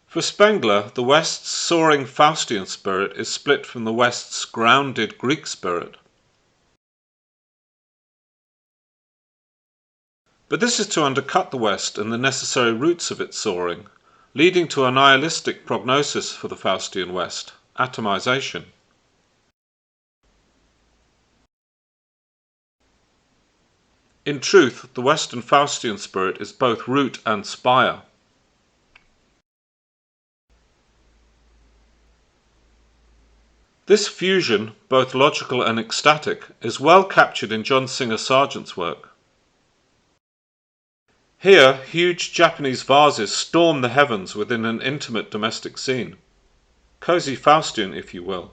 For Spengler, the West's soaring Faustian spirit is split from the West's grounded Greek spirit. But this is to undercut the West and the necessary roots of its soaring, leading to a nihilistic prognosis for the Faustian West, atomization. In truth, the Western Faustian spirit is both root and spire. This fusion, both logical and ecstatic, is well captured in John Singer Sargent's work. Here, huge Japanese vases storm the heavens within an intimate domestic scene. Cozy Faustian, if you will.